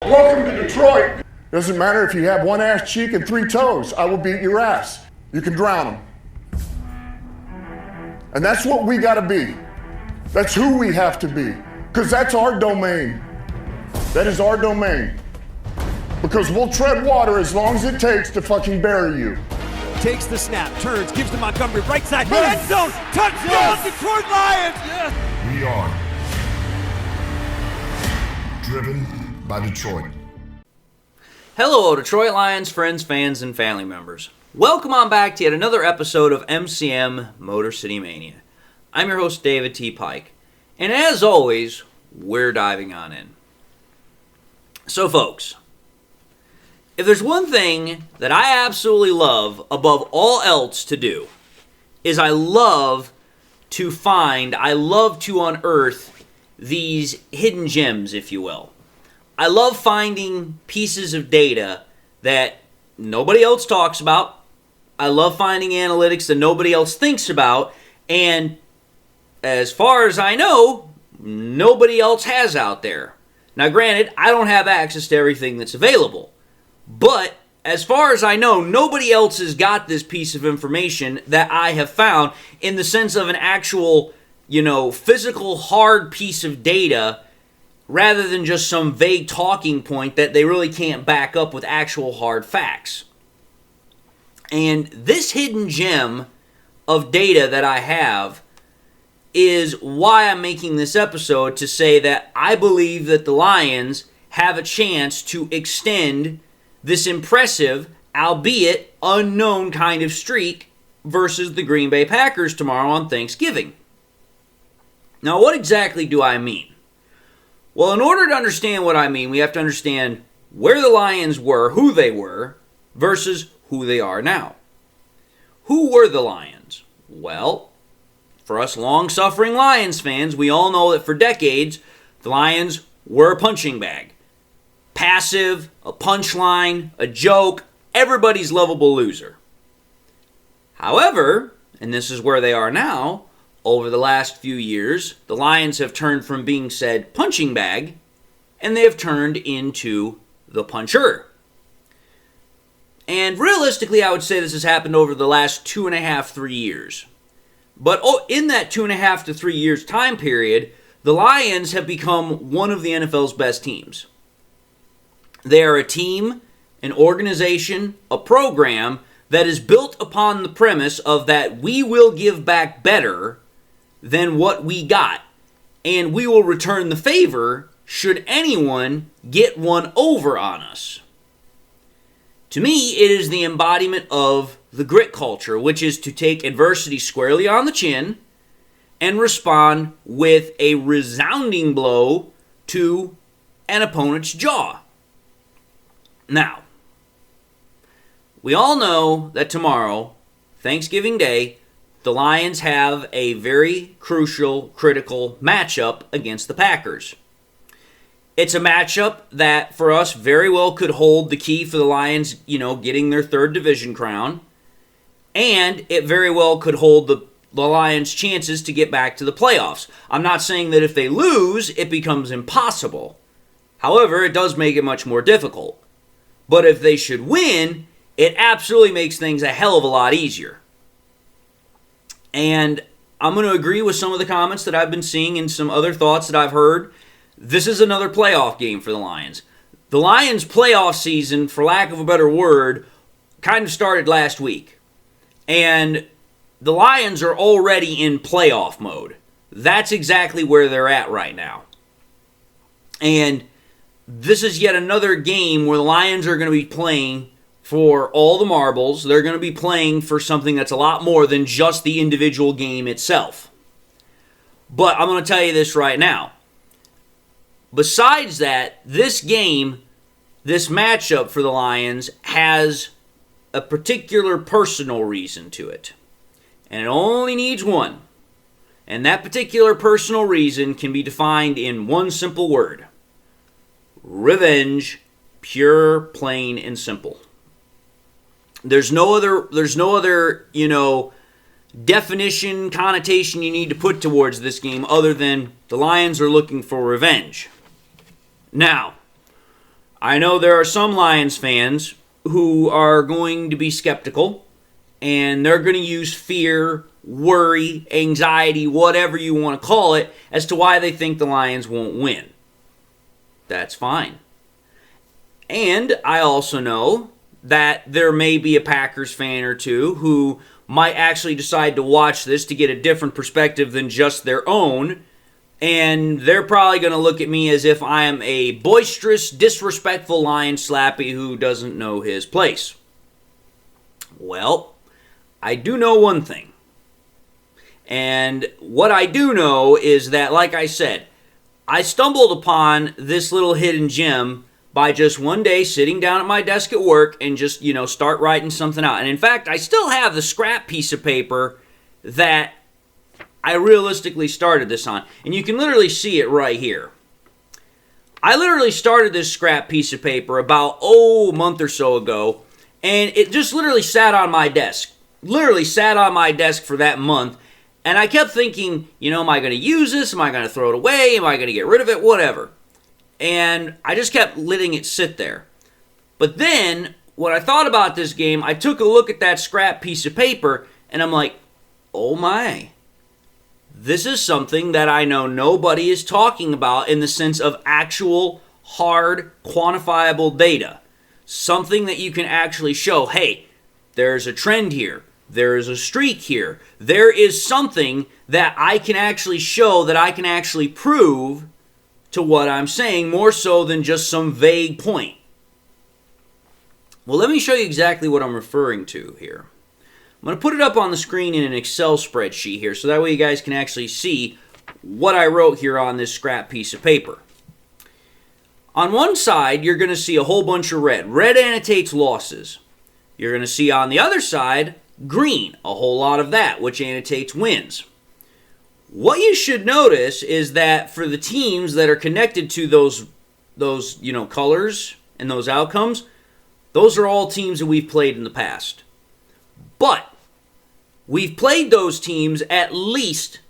Welcome to Detroit. Doesn't matter if you have one ass cheek and 3 toes. I will beat your ass. You can drown them. And that's what we gotta be. That's who we have to be. Because that's our domain. That is our domain. Because we'll tread water as long as it takes to fucking bury you. Takes the snap, turns, gives to Montgomery, right side, end zone, touchdown, Detroit Lions! Yes. We are driven by Detroit. Hello, Detroit Lions friends, fans, and family members. Welcome on back to yet another episode of MCM Motor City Mania. I'm your host, David T. Pike, and as always, we're diving on in. So, folks, if there's one thing that I absolutely love above all else to do, is I love to unearth these hidden gems, if you will. I love finding pieces of data that nobody else talks about. I love finding analytics that nobody else thinks about. And as far as I know, nobody else has out there. Now, granted, I don't have access to everything that's available. But as far as I know, nobody else has got this piece of information that I have found in the sense of an actual, physical hard piece of data rather than just some vague talking point that they really can't back up with actual hard facts. And this hidden gem of data that I have is why I'm making this episode, to say that I believe that the Lions have a chance to extend this impressive, albeit unknown kind of streak versus the Green Bay Packers tomorrow on Thanksgiving. Now, what exactly do I mean? Well, in order to understand what I mean, we have to understand where the Lions were, who they were, versus who they are now. Who were the Lions? Well, for us long-suffering Lions fans, we all know that for decades, the Lions were a punching bag. Passive, a punchline, a joke, everybody's lovable loser. However, and this is where they are now, over the last few years, the Lions have turned from being said punching bag, and they have turned into the puncher. And realistically, I would say this has happened over the last 2.5, 3 years. But in that 2.5 to 3 years time period, the Lions have become one of the NFL's best teams. They are a team, an organization, a program that is built upon the premise of that we will give back better than what we got, and we will return the favor should anyone get one over on us. To me, it is the embodiment of the grit culture, which is to take adversity squarely on the chin and respond with a resounding blow to an opponent's jaw. Now, we all know that tomorrow, Thanksgiving Day, the Lions have a very crucial, critical matchup against the Packers. It's a matchup that, for us, very well could hold the key for the Lions, getting their third division crown. And it very well could hold the Lions' chances to get back to the playoffs. I'm not saying that if they lose, it becomes impossible. However, it does make it much more difficult. But if they should win, it absolutely makes things a hell of a lot easier. And I'm going to agree with some of the comments that I've been seeing and some other thoughts that I've heard. This is another playoff game for the Lions. The Lions' playoff season, for lack of a better word, kind of started last week. And the Lions are already in playoff mode. That's exactly where they're at right now. And this is yet another game where the Lions are going to be playing for all the marbles. They're going to be playing for something that's a lot more than just the individual game itself. But I'm going to tell you this right now. Besides that, this game, this matchup for the Lions has a particular personal reason to it. And it only needs one. And that particular personal reason can be defined in one simple word. Revenge, pure, plain, and simple. There's no other, definition, connotation you need to put towards this game other than the Lions are looking for revenge. Now, I know there are some Lions fans who are going to be skeptical, and they're going to use fear, worry, anxiety, whatever you want to call it, as to why they think the Lions won't win. That's fine. And I also know that there may be a Packers fan or two who might actually decide to watch this to get a different perspective than just their own, and they're probably going to look at me as if I am a boisterous, disrespectful Lion slappy who doesn't know his place. Well, I do know one thing. And what I do know is that, like I said, I stumbled upon this little hidden gem by just one day sitting down at my desk at work and just, start writing something out. And in fact, I still have the scrap piece of paper that I realistically started this on. And you can literally see it right here. I literally started this scrap piece of paper about, a month or so ago. And it just literally sat on my desk. Literally sat on my desk for that month. And I kept thinking, am I going to use this? Am I going to throw it away? Am I going to get rid of it? Whatever. And I just kept letting it sit there. But then, when I thought about this game, I took a look at that scrap piece of paper, and I'm like, oh my. This is something that I know nobody is talking about in the sense of actual, hard, quantifiable data. Something that you can actually show, hey, there's a trend here. There is a streak here. There is something that I can actually show, that I can actually prove to what I'm saying, more so than just some vague point. Well, let me show you exactly what I'm referring to here. I'm going to put it up on the screen in an Excel spreadsheet here, so that way you guys can actually see what I wrote here on this scrap piece of paper. On one side, you're going to see a whole bunch of red. Red annotates losses. You're going to see on the other side, green, a whole lot of that, which annotates wins. What you should notice is that for the teams that are connected to those colors and those outcomes, those are all teams that we've played in the past. But we've played those teams at least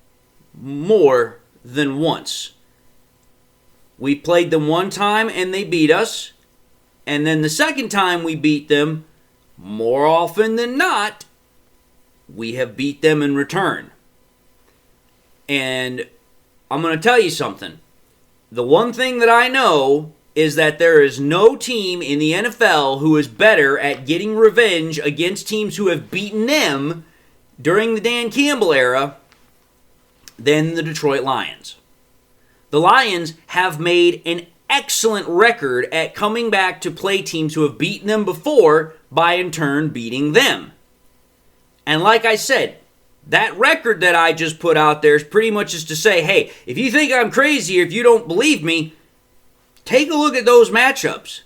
more than once. We played them one time and they beat us, and then the second time we beat them, more often than not, we have beat them in return. And I'm going to tell you something. The one thing that I know is that there is no team in the NFL who is better at getting revenge against teams who have beaten them during the Dan Campbell era than the Detroit Lions. The Lions have made an excellent record at coming back to play teams who have beaten them before by in turn beating them. And like I said, that record that I just put out there is pretty much just to say, hey, if you think I'm crazy or if you don't believe me, take a look at those matchups.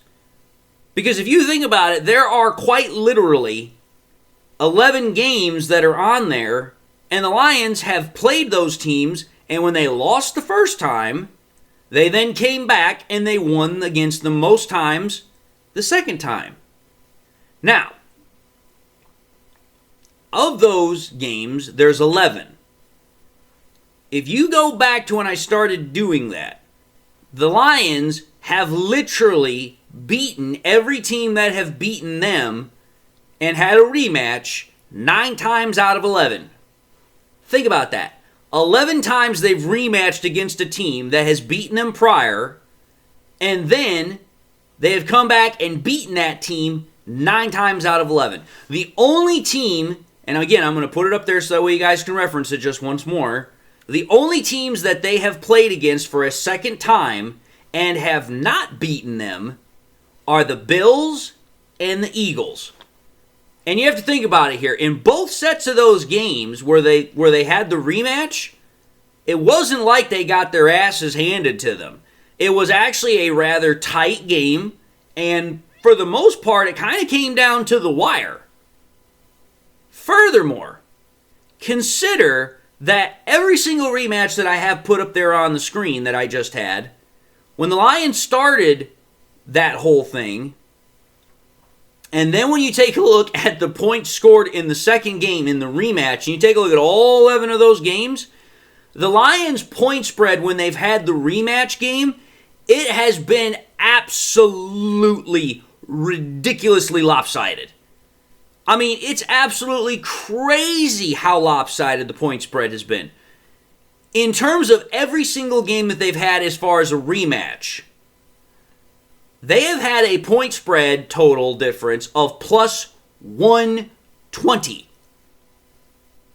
Because if you think about it, there are quite literally 11 games that are on there, and the Lions have played those teams, and when they lost the first time, they then came back and they won against them most times the second time. Now, of those games, there's 11. If you go back to when I started doing that, the Lions have literally beaten every team that have beaten them and had a rematch 9 times out of 11. Think about that. 11 times they've rematched against a team that has beaten them prior, and then they have come back and beaten that team 9 times out of 11. The only team, and again, I'm going to put it up there so that way you guys can reference it just once more. The only teams that they have played against for a second time and have not beaten them are the Bills and the Eagles. And you have to think about it here. In both sets of those games where they had the rematch, it wasn't like they got their asses handed to them. It was actually a rather tight game, and for the most part, it kind of came down to the wire. Furthermore, consider that every single rematch that I have put up there on the screen that I just had, when the Lions started that whole thing, and then when you take a look at the points scored in the second game in the rematch, and you take a look at all 11 of those games, the Lions' point spread when they've had the rematch game, it has been absolutely ridiculously lopsided. I mean, it's absolutely crazy how lopsided the point spread has been. In terms of every single game that they've had as far as a rematch, they have had a point spread total difference of plus 120.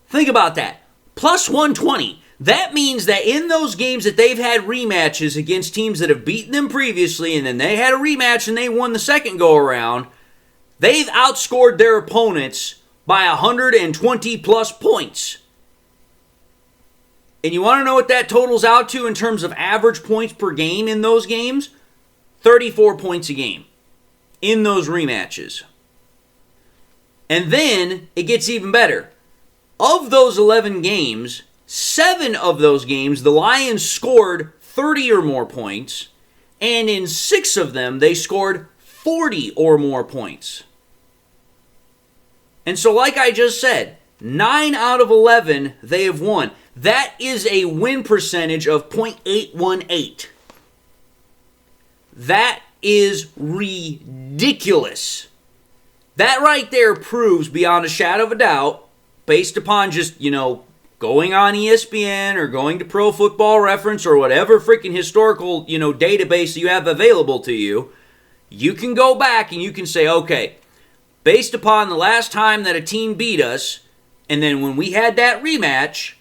Think about that. Plus 120. That means that in those games that they've had rematches against teams that have beaten them previously, and then they had a rematch and they won the second go around, they've outscored their opponents by 120 plus points. And you want to know what that totals out to in terms of average points per game in those games? 34 points a game in those rematches. And then it gets even better. Of those 11 games, 7 of those games, the Lions scored 30 or more points, and in 6 of them, they scored 40 or more points. And so, like I just said, 9 out of 11 they have won. That is a win percentage of .818. That is ridiculous. That right there proves beyond a shadow of a doubt, based upon just, going on ESPN or going to Pro Football Reference or whatever freaking historical, database you have available to you, you can go back and you can say, okay, based upon the last time that a team beat us, and then when we had that rematch,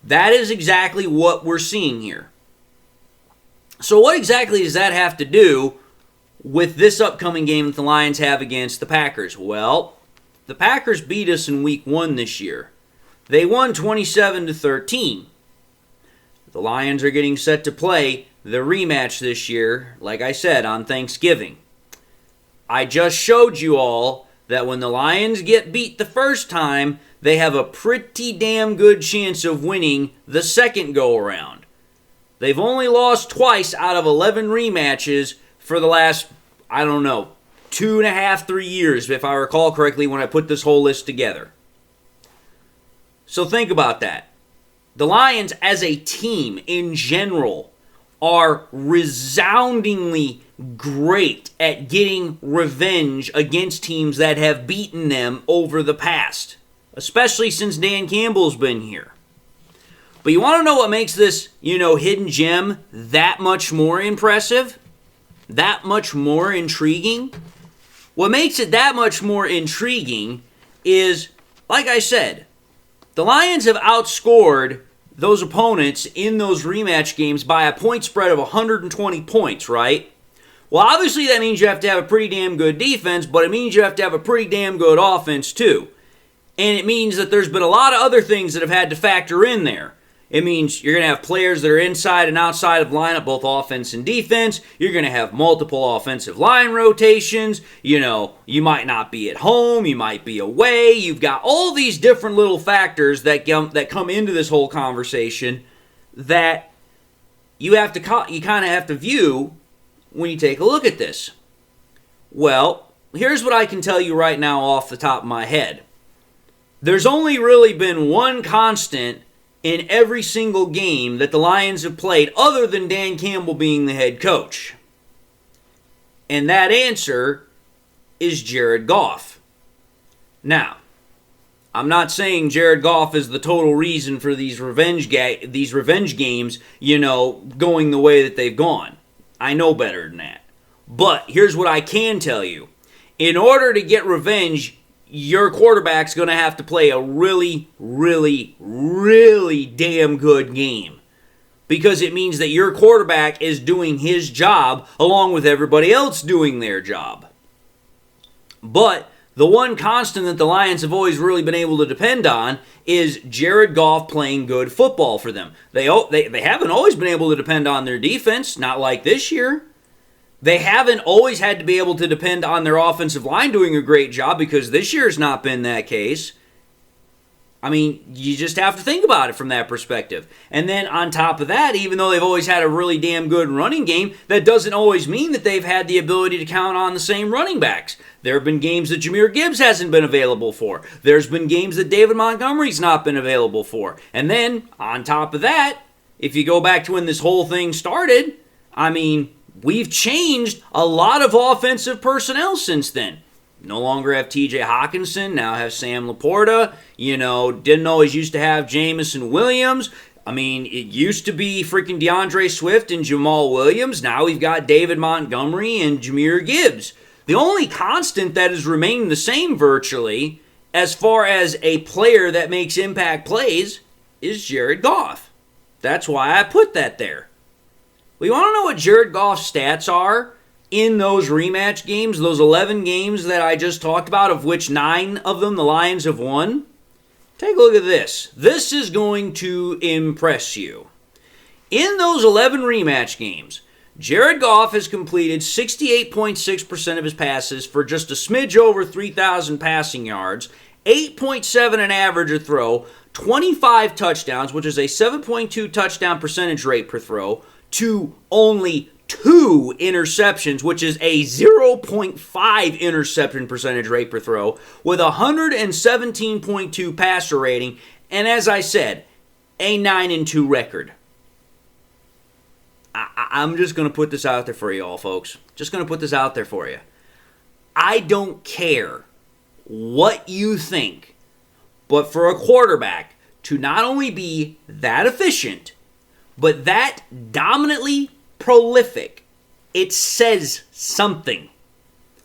that is exactly what we're seeing here. So what exactly does that have to do with this upcoming game that the Lions have against the Packers? Well, the Packers beat us in week 1 this year. They won 27-13. The Lions are getting set to play the rematch this year, like I said, on Thanksgiving. I just showed you all that when the Lions get beat the first time, they have a pretty damn good chance of winning the second go-around. They've only lost twice out of 11 rematches for the last, 2.5, 3 years, if I recall correctly, when I put this whole list together. So think about that. The Lions as a team in general are resoundingly great at getting revenge against teams that have beaten them over the past, especially since Dan Campbell's been here. But you want to know what makes this, hidden gem that much more impressive? That much more intriguing? What makes it that much more intriguing is, like I said, the Lions have outscored those opponents in those rematch games by a point spread of 120 points, right? Well, obviously that means you have to have a pretty damn good defense, but it means you have to have a pretty damn good offense too. And it means that there's been a lot of other things that have had to factor in there. It means you're going to have players that are inside and outside of lineup, both offense and defense. You're going to have multiple offensive line rotations. You might not be at home. You might be away. You've got all these different little factors that come into this whole conversation that you kind of have to view when you take a look at this. Well, here's what I can tell you right now off the top of my head. There's only really been one constant in every single game that the Lions have played other than Dan Campbell being the head coach. And that answer is Jared Goff. Now, I'm not saying Jared Goff is the total reason for these revenge games, going the way that they've gone. I know better than that. But here's what I can tell you. In order to get revenge, your quarterback's going to have to play a really, really, really damn good game. Because it means that your quarterback is doing his job along with everybody else doing their job. But the one constant that the Lions have always really been able to depend on is Jared Goff playing good football for them. They haven't always been able to depend on their defense, not like this year. They haven't always had to be able to depend on their offensive line doing a great job because this year's not been that case. I mean, you just have to think about it from that perspective. And then on top of that, even though they've always had a really damn good running game, that doesn't always mean that they've had the ability to count on the same running backs. There have been games that Jahmyr Gibbs hasn't been available for. There's been games that David Montgomery's not been available for. And then, on top of that, if you go back to when this whole thing started, we've changed a lot of offensive personnel since then. No longer have TJ Hawkinson, now have Sam Laporta. Didn't always used to have Jamison Williams. I mean, it used to be freaking DeAndre Swift and Jamal Williams. Now we've got David Montgomery and Jahmyr Gibbs. The only constant that has remained the same virtually, as far as a player that makes impact plays, is Jared Goff. That's why I put that there. Well, you want to know what Jared Goff's stats are in those rematch games, those 11 games that I just talked about, of which 9 of them the Lions have won? Take a look at this. This is going to impress you. In those 11 rematch games, Jared Goff has completed 68.6% of his passes for just a smidge over 3,000 passing yards, 8.7 an average a throw, 25 touchdowns, which is a 7.2 touchdown percentage rate per throw, to only 2 interceptions, which is a 0.5 interception percentage rate per throw, with a 117.2 passer rating, and as I said, a 9-2 record. I'm just going to put this out there for you all, folks. Just going to put this out there for you. I don't care what you think, but for a quarterback to not only be that efficient, but that dominantly prolific, it says something.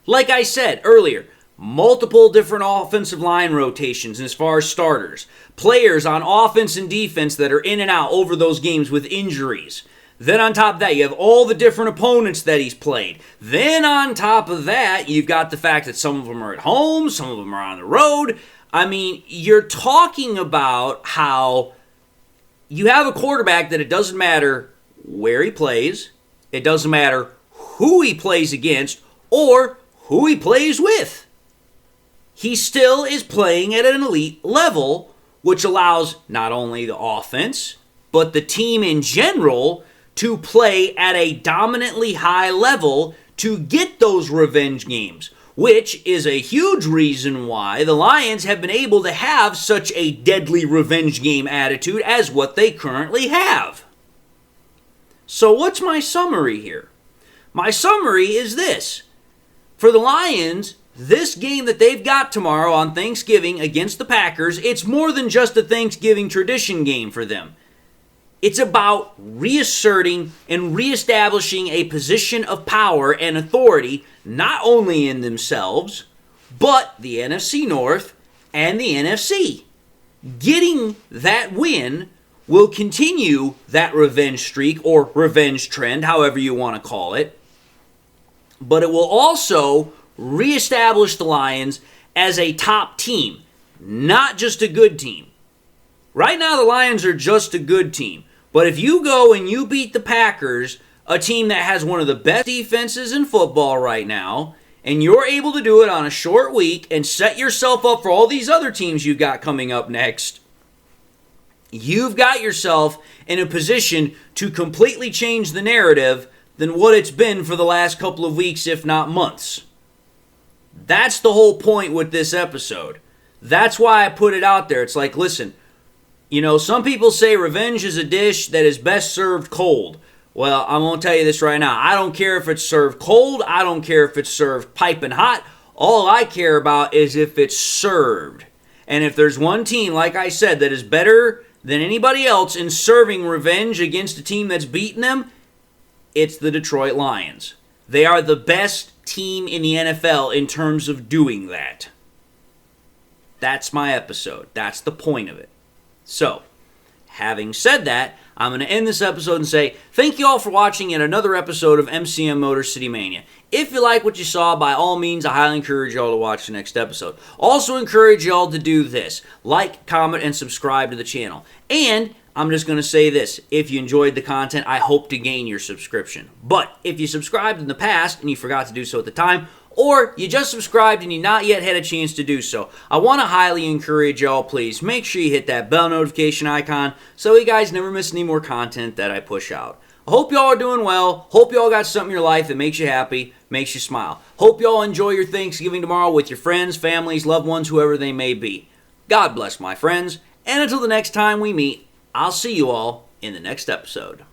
Like I said earlier, multiple different offensive line rotations as far as starters, players on offense and defense that are in and out over those games with injuries. Then on top of that, you have all the different opponents that he's played. Then on top of that, you've got the fact that some of them are at home, some of them are on the road. I mean, you're talking about how you have a quarterback that it doesn't matter where he plays, it doesn't matter who he plays against, or who he plays with. He still is playing at an elite level, which allows not only the offense, but the team in general to play at a dominantly high level to get those revenge games, which is a huge reason why the Lions have been able to have such a deadly revenge game attitude as what they currently have. So what's my summary here? My summary is this. For the Lions, this game that they've got tomorrow on Thanksgiving against the Packers, it's more than just a Thanksgiving tradition game for them. It's about reasserting and reestablishing a position of power and authority, not only in themselves, but the NFC North and the NFC. Getting that win will continue that revenge streak or revenge trend, however you want to call it. But it will also reestablish the Lions as a top team, not just a good team. Right now, the Lions are just a good team. But if you go and you beat the Packers, a team that has one of the best defenses in football right now, and you're able to do it on a short week and set yourself up for all these other teams you've got coming up next, you've got yourself in a position to completely change the narrative than what it's been for the last couple of weeks, if not months. That's the whole point with this episode. That's why I put it out there. It's like, listen, some people say revenge is a dish that is best served cold. Well, I'm going to tell you this right now. I don't care if it's served cold. I don't care if it's served piping hot. All I care about is if it's served. And if there's one team, like I said, that is better than anybody else in serving revenge against a team that's beaten them, it's the Detroit Lions. They are the best team in the NFL in terms of doing that. That's my episode. That's the point of it. So, having said that, I'm going to end this episode and say thank you all for watching yet another episode of MCM Motor City Mania. If you like what you saw, by all means, I highly encourage y'all to watch the next episode. Also encourage y'all to do this. Like, comment, and subscribe to the channel. And I'm just going to say this. If you enjoyed the content, I hope to gain your subscription. But if you subscribed in the past and you forgot to do so at the time, or you just subscribed and you not yet had a chance to do so, I want to highly encourage y'all, please make sure you hit that bell notification icon so you guys never miss any more content that I push out. I hope y'all are doing well. Hope y'all got something in your life that makes you happy, makes you smile. Hope y'all enjoy your Thanksgiving tomorrow with your friends, families, loved ones, whoever they may be. God bless, my friends, and until the next time we meet, I'll see you all in the next episode.